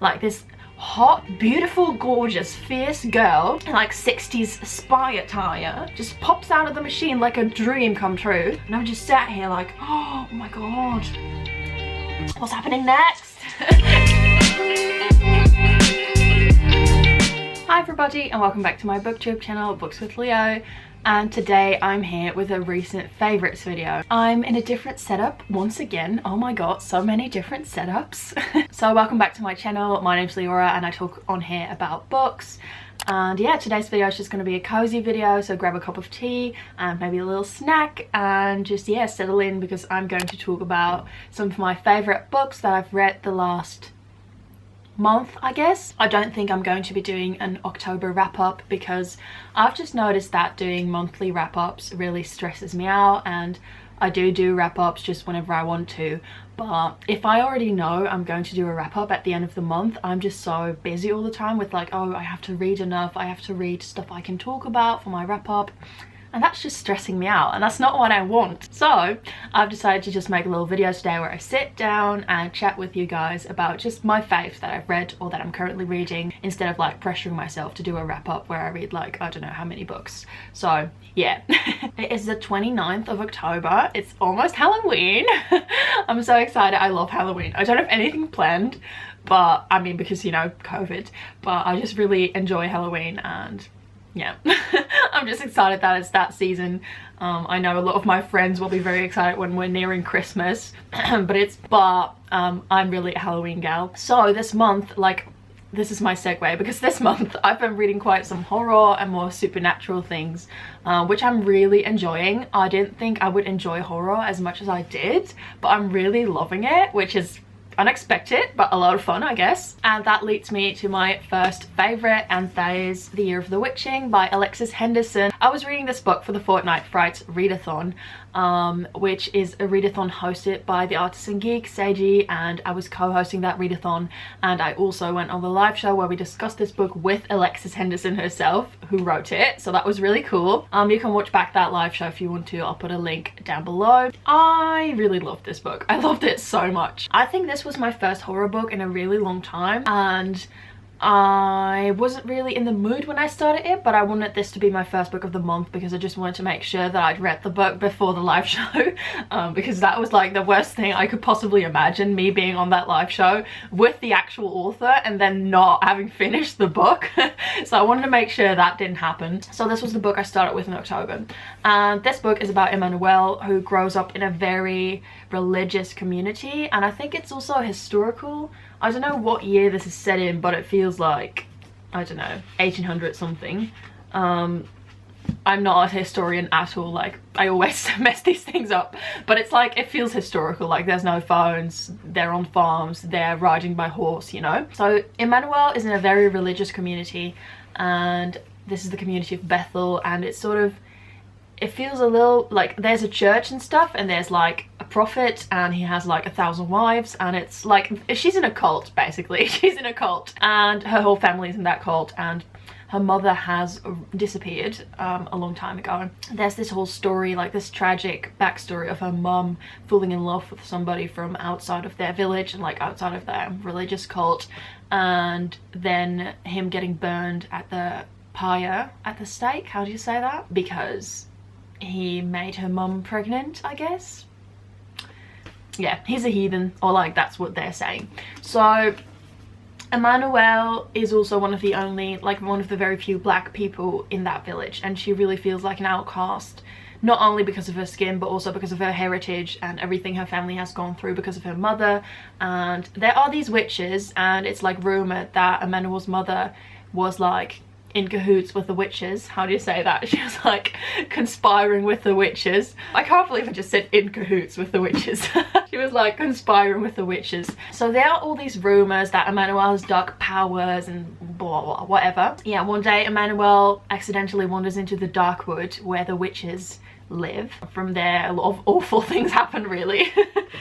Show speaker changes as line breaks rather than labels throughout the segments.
Like this hot, beautiful, gorgeous, fierce girl in like 60s spy attire just pops out of the machine like a dream come true. And I'm just sat here like, oh my god, what's happening next? Hi everybody and welcome back to my booktube channel, Books with Leo. And today I'm here with a recent favourites video. I'm in a different setup once again. Oh my god, so many different setups. So welcome back to my channel. My name's Leora and I talk on here about books. And yeah, today's video is just going to be a cozy video, so grab a cup of tea and maybe a little snack and just, yeah, settle in because I'm going to talk about some of my favourite books that I've read the last month, I guess. I don't think I'm going to be doing an October wrap-up because I've just noticed that doing monthly wrap-ups really stresses me out, and I do wrap-ups just whenever I want to, but if I already know I'm going to do a wrap-up at the end of the month, I'm just so busy all the time with like, oh, I have to read enough, I have to read stuff I can talk about for my wrap-up, and that's just stressing me out and that's not what I want. So I've decided to just make a little video today where I sit down and chat with you guys about just my faves that I've read or that I'm currently reading, instead of like pressuring myself to do a wrap up where I read like I don't know how many books. So yeah. It is the 29th of October. It's almost Halloween. I'm so excited. I love Halloween. I don't have anything planned, but I mean, because you know, COVID, but I just really enjoy Halloween and yeah. I'm just excited that it's that season. I know a lot of my friends will be very excited when we're nearing Christmas, but I'm really a Halloween gal. So this month, like, this is my segue because this month I've been reading quite some horror and more supernatural things, which I'm really enjoying. I didn't think I would enjoy horror as much as I did, but I'm really loving it, which is unexpected but a lot of fun, I guess. And that leads me to my first favorite, and that is The Year of the Witching by Alexis Henderson. I was reading this book for the Fortnite Frights readathon, which is a readathon hosted by the Artisan Geek Seiji, and I was co-hosting that readathon, and I also went on the live show where we discussed this book with Alexis Henderson herself, who wrote it, so that was really cool. You can watch back that live show if you want to. I'll put a link down below. I really loved this book. I loved it so much. I think this was my first horror book in a really long time, and I wasn't really in the mood when I started it, but I wanted this to be my first book of the month because I just wanted to make sure that I'd read the book before the live show, because that was like the worst thing I could possibly imagine, me being on that live show with the actual author and then not having finished the book. So I wanted to make sure that didn't happen. So this was the book I started with in October, and this book is about Emmanuel, who grows up in a very religious community, and I think it's also historical. I don't know what year this is set in, but it feels like, I don't know, 1800 something. I'm not a historian at all, like I always mess these things up, but it's like, it feels historical, like there's no phones, they're on farms, they're riding by horse, you know. So Emmanuel is in a very religious community, and this is the community of Bethel, and it's sort of, it feels a little like there's a church and stuff, and there's like a prophet, and he has like 1,000 wives, and it's like, she's in a cult basically. She's in a cult, and her whole family's in that cult, and her mother has disappeared a long time ago. There's this whole story, like this tragic backstory of her mum falling in love with somebody from outside of their village and like outside of their religious cult, and then him getting burned at the pyre, at the stake, how do you say that? Because he made her mum pregnant, I guess. Yeah, he's a heathen, or like that's what they're saying. So Emmanuel is also one of the only, like one of the very few black people in that village, and she really feels like an outcast, not only because of her skin but also because of her heritage and everything her family has gone through because of her mother. And there are these witches, and it's like rumored that Emmanuel's mother was like in cahoots with the witches. How do you say that? She was like conspiring with the witches. I can't believe I just said in cahoots with the witches. She was like conspiring with the witches. So there are all these rumors that Emmanuel has dark powers and blah blah whatever. Yeah, one day Emmanuel accidentally wanders into the dark wood where the witches live. From there, a lot of awful things happen, really.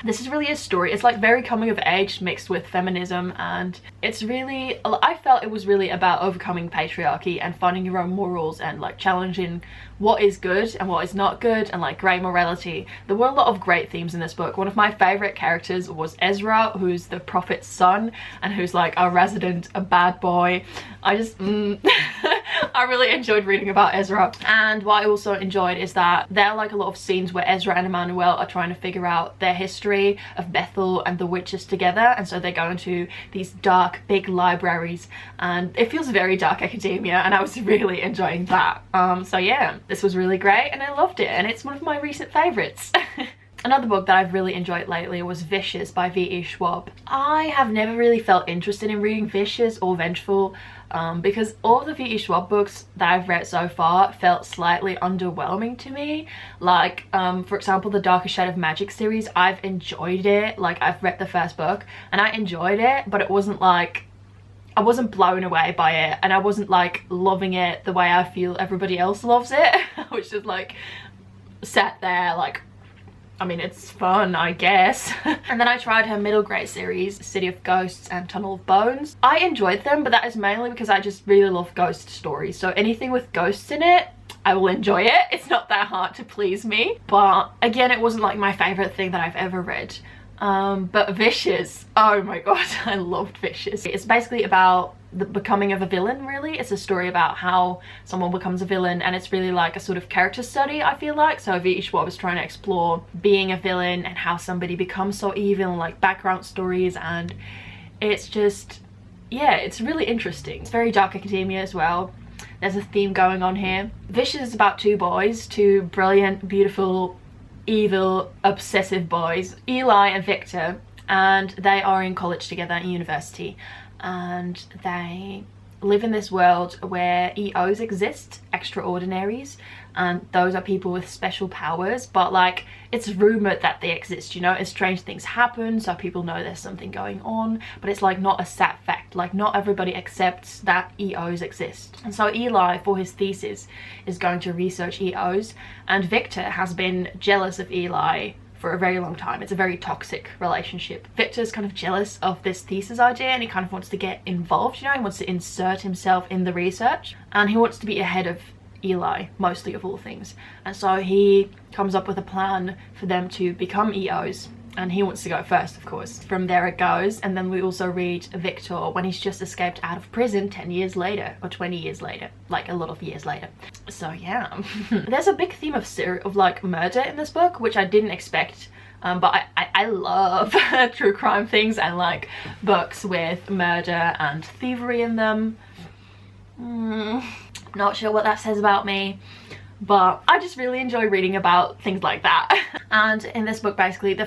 This is really a story. It's like very coming of age mixed with feminism, and it's really, I felt it was really about overcoming patriarchy and finding your own morals and like challenging what is good and what is not good, and like grey morality. There were a lot of great themes in this book. One of my favourite characters was Ezra, who's the prophet's son and who's like a bad boy. I just I really enjoyed reading about Ezra. And what I also enjoyed is that there are like a lot of scenes where Ezra and Emmanuel are trying to figure out their history of Bethel and the witches together, and so they go into these dark big libraries, and it feels very dark academia, and I was really enjoying that. So yeah, this was really great and I loved it, and it's one of my recent favourites. Another book that I've really enjoyed lately was Vicious by V.E. Schwab. I have never really felt interested in reading Vicious or Vengeful because all of the V.E. Schwab books that I've read so far felt slightly underwhelming to me. Like, for example, the Darker Shade of Magic series, I've enjoyed it. Like, I've read the first book and I enjoyed it, but it wasn't like, I wasn't blown away by it, and I wasn't like loving it the way I feel everybody else loves it. I was just like sat there like, I mean, it's fun, I guess. And then I tried her middle grade series, City of Ghosts and Tunnel of Bones. I enjoyed them, but that is mainly because I just really love ghost stories. So anything with ghosts in it, I will enjoy it. It's not that hard to please me. But again, it wasn't like my favorite thing that I've ever read. But Vicious, oh my god, I loved Vicious. It's basically about the becoming of a villain, really. It's a story about how someone becomes a villain, and it's really like a sort of character study, I feel like. So V.E. Schwab was trying to explore being a villain and how somebody becomes so evil, and like background stories, and it's just, yeah, it's really interesting. It's very dark academia as well. There's a theme going on here. Vicious is about two boys, two brilliant, beautiful, evil, obsessive boys, Eli and Victor, and they are in college together at university, and they live in this world where EOs exist, extraordinaries, and those are people with special powers, but like it's rumored that they exist, you know, and strange things happen, so people know there's something going on, but it's like not a sat fact. Like not everybody accepts that EOs exist. And so Eli, for his thesis, is going to research EOs, and Victor has been jealous of Eli for a very long time. It's a very toxic relationship. Victor's kind of jealous of this thesis idea, and he kind of wants to get involved, you know, he wants to insert himself in the research, and he wants to be ahead of Eli, mostly of all things. And so he comes up with a plan for them to become EOs, and he wants to go first, of course. From there it goes, and then we also read Victor when he's just escaped out of prison 10 years later, or 20 years later, like a lot of years later. So yeah. There's a big theme of like murder in this book, which I didn't expect, but I love true crime things and like books with murder and thievery in them. Not sure what that says about me, but I just really enjoy reading about things like that. And in this book, basically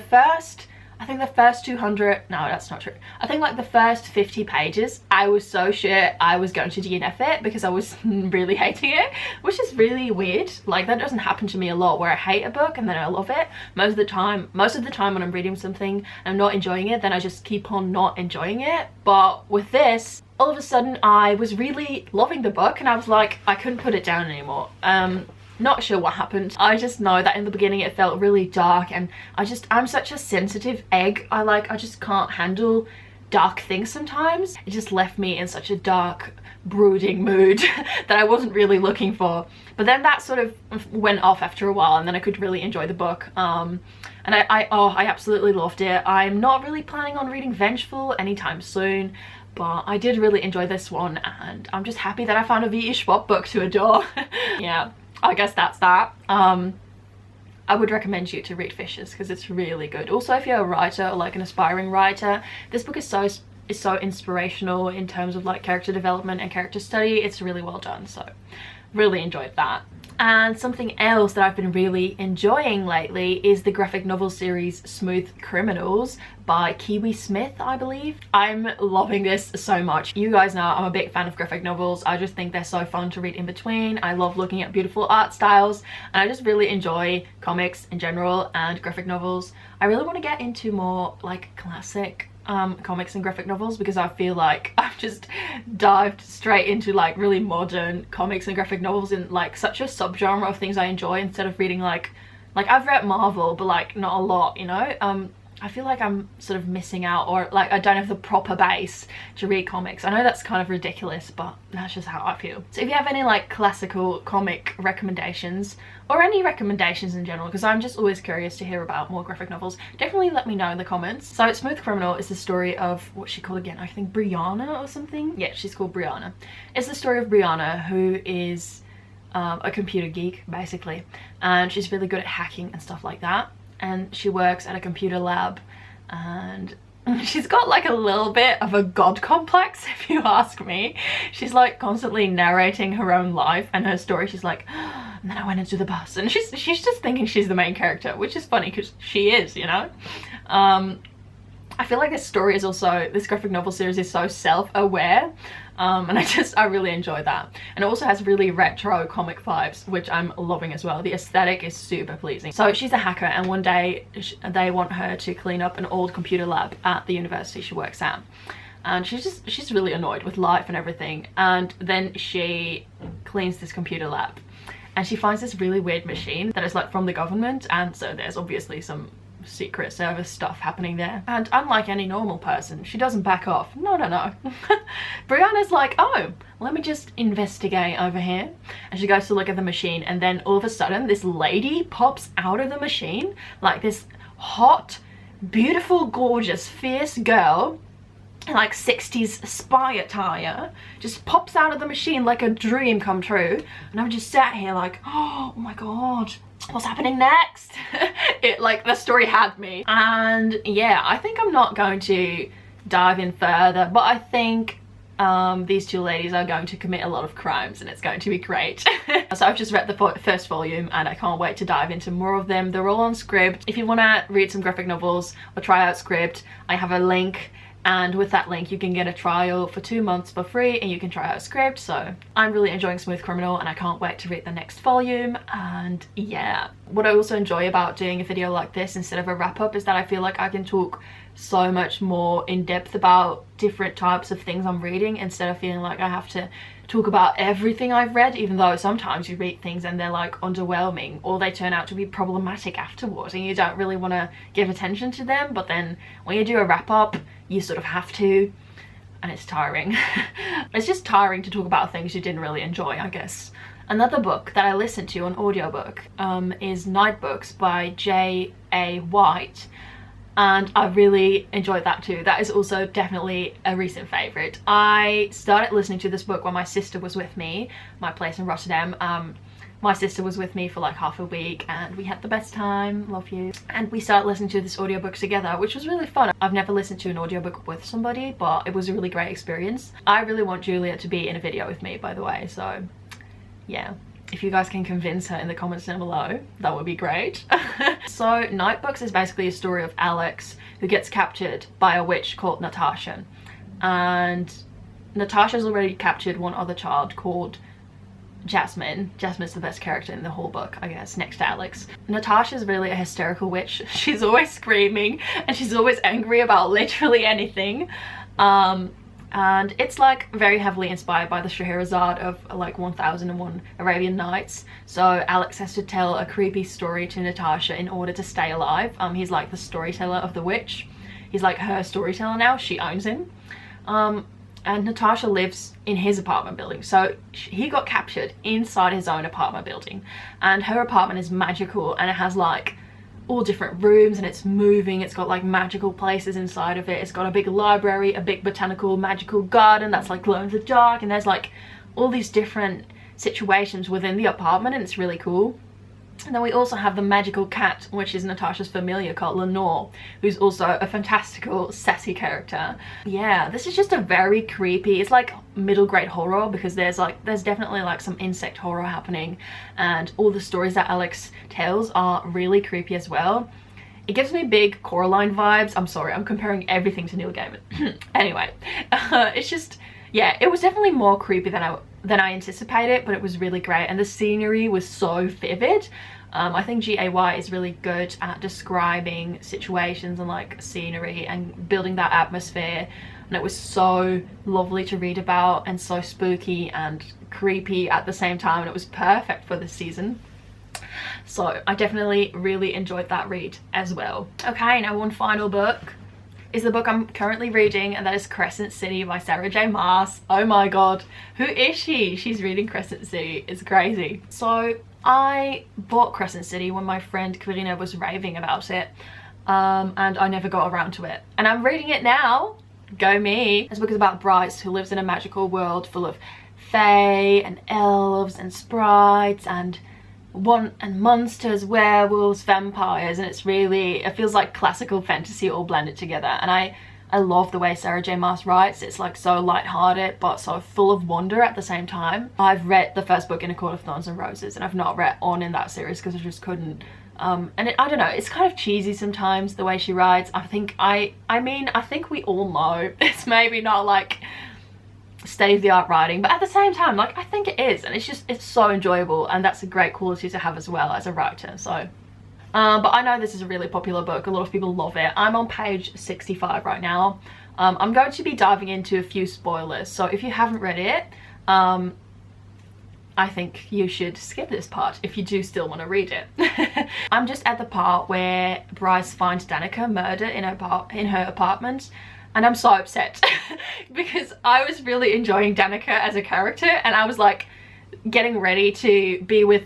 I think the first 200, no, that's not true. I think like the first 50 pages, I was so sure I was going to DNF it because I was really hating it, which is really weird. Like that doesn't happen to me a lot, where I hate a book and then I love it. Most of the time when I'm reading something and I'm not enjoying it, then I just keep on not enjoying it. But with this, all of a sudden I was really loving the book, and I was like, I couldn't put it down anymore. Not sure what happened. I just know that in the beginning it felt really dark, and I'm such a sensitive egg. I just can't handle dark things sometimes. It just left me in such a dark, brooding mood that I wasn't really looking for. But then that sort of went off after a while, and then I could really enjoy the book. And I absolutely loved it. I'm not really planning on reading Vengeful anytime soon, but I did really enjoy this one, and I'm just happy that I found a V.E. Schwab book to adore. Yeah, I guess that's that. I would recommend you to read Vicious because it's really good. Also, if you're a writer or like an aspiring writer, this book is so inspirational in terms of like character development and character study. It's really well done, so really enjoyed that. And something else that I've been really enjoying lately is the graphic novel series Smooth Criminals by Kiwi Smith, I believe. I'm loving this so much. You guys know I'm a big fan of graphic novels. I just think they're so fun to read in between. I love looking at beautiful art styles, and I just really enjoy comics in general and graphic novels. I really want to get into more like classic comics and graphic novels because I feel like I've just dived straight into like really modern comics and graphic novels in like such a subgenre of things I enjoy, instead of reading like I've read Marvel, but like not a lot, you know. I feel like I'm sort of missing out, or like I don't have the proper base to read comics. I know that's kind of ridiculous, but that's just how I feel. So if you have any like classical comic recommendations, or any recommendations in general, because I'm just always curious to hear about more graphic novels, definitely let me know in the comments. So Smooth Criminal is the story of, what's she called again? I think Brianna or something? Yeah, she's called Brianna. It's the story of Brianna, who is a computer geek basically, and she's really good at hacking and stuff like that. And she works at a computer lab, and she's got like a little bit of a god complex, if you ask me. She's like constantly narrating her own life and her story. She's like, oh, and then I went into the bus, and she's just thinking she's the main character, which is funny because she is, you know. I feel like this story is also, this graphic novel series is so self-aware, and I really enjoy that. And it also has really retro comic vibes, which I'm loving as well. The aesthetic is super pleasing. So she's a hacker, and one day they want her to clean up an old computer lab at the university she works at. And she's really annoyed with life and everything. And then she cleans this computer lab, and she finds this really weird machine that is like from the government, and so there's obviously some secret service stuff happening there. And unlike any normal person, she doesn't back off. No. Brianna's like, oh, let me just investigate over here. And she goes to look at the machine, and then all of a sudden this lady pops out of the machine, like this hot, beautiful, gorgeous, fierce girl in like 60s spy attire, just pops out of the machine like a dream come true. And I'm just sat here like, oh my god, what's happening next? It like, the story had me. And yeah, I think I'm not going to dive in further, but I think these two ladies are going to commit a lot of crimes, and it's going to be great. So I've just read the first volume, and I can't wait to dive into more of them. They're all on Scribd. If you want to read some graphic novels or try out Scribd, I have a link, and with that link you can get a trial for 2 months for free, and you can try out Scribd. So I'm really enjoying Smooth Criminal, and I can't wait to read the next volume. And yeah, what I also enjoy about doing a video like this instead of a wrap-up is that I feel like I can talk so much more in depth about different types of things I'm reading, instead of feeling like I have to talk about everything I've read, even though sometimes you read things and they're like underwhelming, or they turn out to be problematic afterwards and you don't really want to give attention to them. But then when you do a wrap-up, you sort of have to, and it's tiring. It's just tiring to talk about things you didn't really enjoy, I guess. Another book that I listened to on audiobook is Night Books by J.A. White, and I really enjoyed that too. That is also definitely a recent favourite. I started listening to this book when my sister was with me, my place in Rotterdam. My sister was with me for like half a week, and we had the best time, love you. And we started listening to this audiobook together, which was really fun. I've never listened to an audiobook with somebody, but it was a really great experience. I really want Julia to be in a video with me, by the way, so yeah. If you guys can convince her in the comments down below, that would be great. So Night Books is basically a story of Alex, who gets captured by a witch called Natasha. And Natasha's already captured one other child called Jasmine. Jasmine's the best character in the whole book, I guess, next to Alex. Natasha's really a hysterical witch. She's always screaming, and she's always angry about literally anything. And it's like very heavily inspired by the Scheherazade of like 1001 Arabian Nights. So Alex has to tell a creepy story to Natasha in order to stay alive. He's like the storyteller of the witch. He's like her storyteller now. She owns him. And Natasha lives in his apartment building. So he got captured inside his own apartment building. And her apartment is magical, and it has like all different rooms, and it's moving. It's got like magical places inside of it. It's got a big library, a big botanical magical garden that's like glow in the dark, and there's like all these different situations within the apartment, and it's really cool. And then we also have the magical cat, which is Natasha's familiar, called Lenore, who's also a fantastical, sassy character. Yeah, this is just a very creepy, it's like middle grade horror, because there's definitely like some insect horror happening, and all the stories that Alex tells are really creepy as well. It gives me big Coraline vibes. I'm sorry, I'm comparing everything to Neil Gaiman. Anyway, it's just, yeah, it was definitely more creepy than I anticipated, but it was really great, and the scenery was so vivid. I think G.A.Y. is really good at describing situations and like scenery and building that atmosphere. and it was so lovely to read about and so spooky and creepy at the same time, and it was perfect for this season. So I definitely really enjoyed that read as well. Okay, now one final book is the book I'm currently reading, and that is Crescent City by Sarah J Maas. Oh my god, who is she? She's reading Crescent City. It's crazy. So I bought Crescent City when my friend Karina was raving about it, and I never got around to it, and I'm reading it now. Go me. This book is about Bryce, who lives in a magical world full of fae and elves and sprites and monsters, werewolves, vampires, and it's really, it feels like classical fantasy all blended together. And I love the way Sarah J Maas writes. It's like so light-hearted but so full of wonder at the same time. I've read the first book in A Court of Thorns and Roses, and I've not read on in that series because I just couldn't. And I don't know, it's kind of cheesy sometimes the way she writes. I think I think we all know it's maybe not like state-of-the-art writing, but at the same time, like, I think it is, and it's so enjoyable, and that's a great quality to have as well as a writer. So but I know this is a really popular book, a lot of people love it. I'm on page 65 right now. I'm going to be diving into a few spoilers, so if you haven't read it, I think you should skip this part if you do still want to read it. I'm just at the part where Bryce finds Danica murdered in her apartment, and I'm so upset because I was really enjoying Danica as a character, and I was like getting ready to be with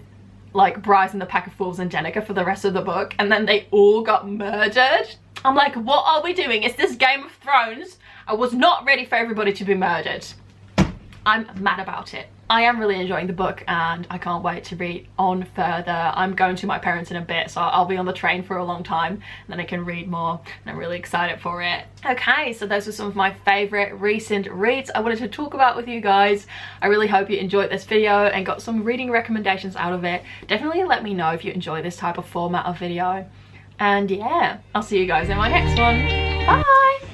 like Bryce and the Pack of Fools and Danica for the rest of the book, and then they all got murdered. I'm like, what are we doing? Is this Game of Thrones? I was not ready for everybody to be murdered. I'm mad about it. I am really enjoying the book, and I can't wait to read on further. I'm going to my parents in a bit, so I'll be on the train for a long time, and then I can read more, and I'm really excited for it. Okay, so those were some of my favorite recent reads I wanted to talk about with you guys. I really hope you enjoyed this video and got some reading recommendations out of it. Definitely let me know if you enjoy this type of format of video. And yeah, I'll see you guys in my next one. Bye!